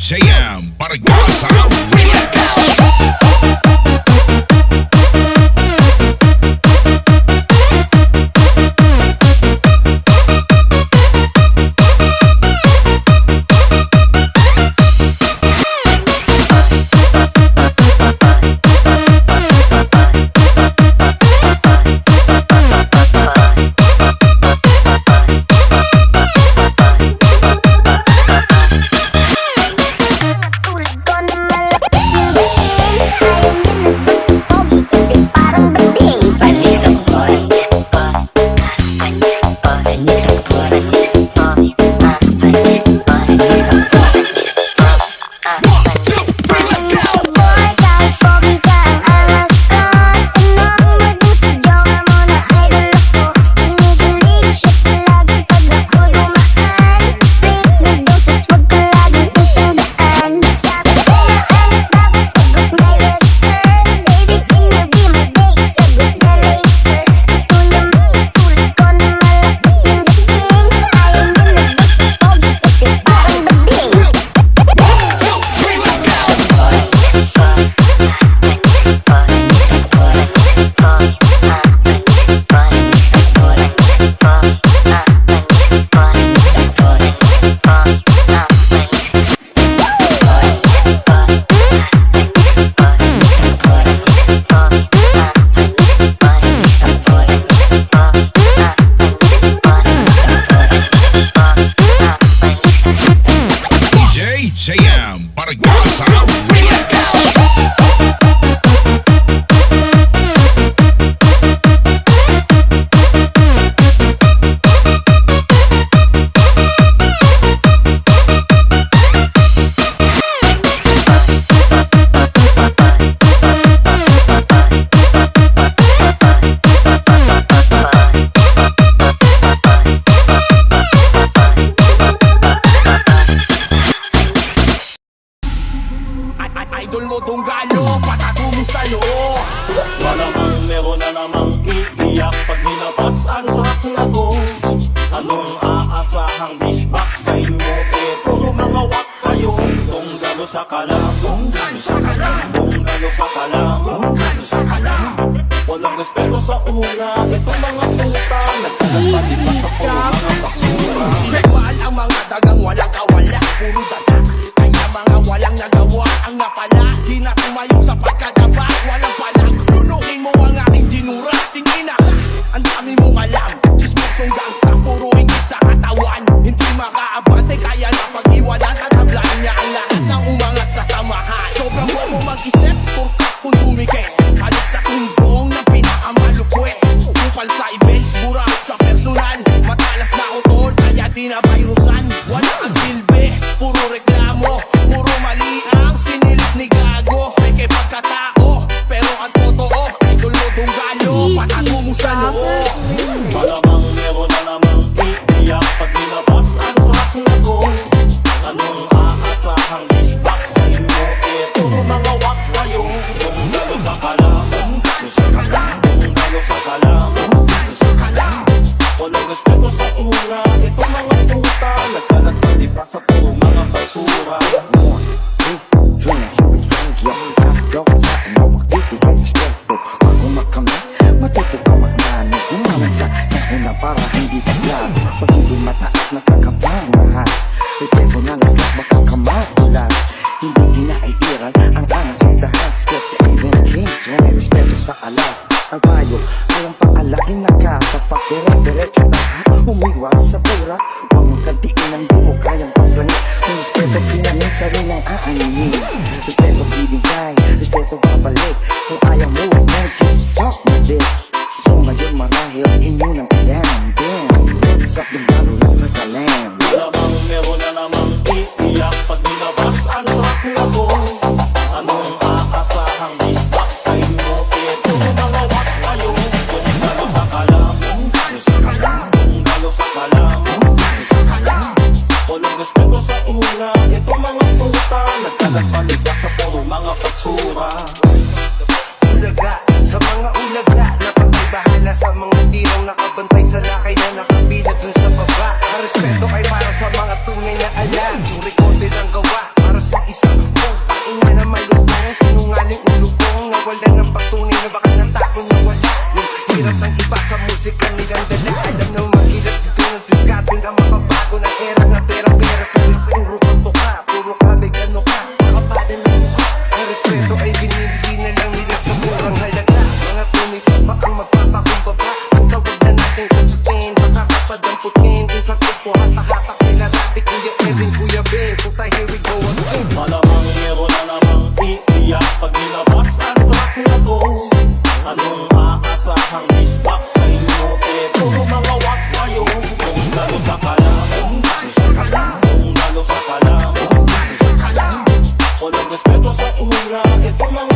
JM Baragasa Radio. JM Baragasa Radio. Idol mo tunggalo, patato mo sa loob. Malamang meron na namang iiyak pag nilabas ang track na to. Anong aasahang dishback sa inyo? Puro mga wak kayo. Tunggalo sa kalam, Tunggalo sa kalam, tunggalo sa kalam, tunggalo sa kalam. walang respeto sa una. Itong mga puta nagkakapatid pa sa puro mga basura. Sinagwal ang mga dagang walang kawala, puro daga. Kaya mga walang nagawa ang napala. Di na tumayong sa pagkadaba, walang palang. Lunukin mo ang aking dinura, tingin na ang dami mong alam. Chismosong gangsta, puro ingit sa katawan. Hindi makaabante, kaya na pag-iwanan. Tatablaan niya ang lahat ng umangat sa samahan. Sobrang huwag mo mag-isip, turkak kung tumigil. Halos sa kundong ng pinakamalupwet. Kupal sa events, burak sa personal. Matalas na utol, kaya di na virusan. Wala ang silbi, puro reklamo. Puro mali ang sinilit ni Gago. Peke pagkatao, pero ang totoo idol mo tunggalo, patato mo sa loob. Malamang meron na namang iiyak pag nilabas ang track na to. Anong aasahang dishback sa inyo? Puro mga wak kayo. Tunggalo sa kalam, Tunggalo sa kalam, tunggalo sa kalam, tunggalo sa kalam. walang respeto sa una. Itong mga puta nagkalat pa sa puro mga basura. Para hindi taglag pag hindi mataas nakakapangahas. Respeto na laslas makakamagulas. Hindi pinaiiral ang angas ng dahas. Cause even kings may respeto sa alas. Ang payo ay ang paalakin nakatapak. Dire-diretso taha umiwas sa pura. Huwag mong kantiin ang di mo kayang paslangin. Kung respeto pinamin sa rin ang aaninin. Respeto bibigay, respeto babalik. Kung ayaw mo huwag mong chisok na din. So ngayon marahil inyo ng iyan. Damn, what's up yung baro lang sa kalam. Malamang meron na namang iiyak pag nilabas ang track na to. Anong aasahang dishback sa inyo? Puro mga wak kayo. Tunggalo sa kalam, Tunggalo sa kalam, tunggalo sa kalam, tunggalo sa kalam. walang respeto sa una. Itong mga puta nagkalat sa puro mga basura. Ulaga, sa mga ulaga napagbahala sa mga tirang nakabantay sa lakay na nakapilat dun sa baba. Ang respeto ay para sa mga tunay na alas. Yung rekote ng gawa para sa respeto sa una. Ito mga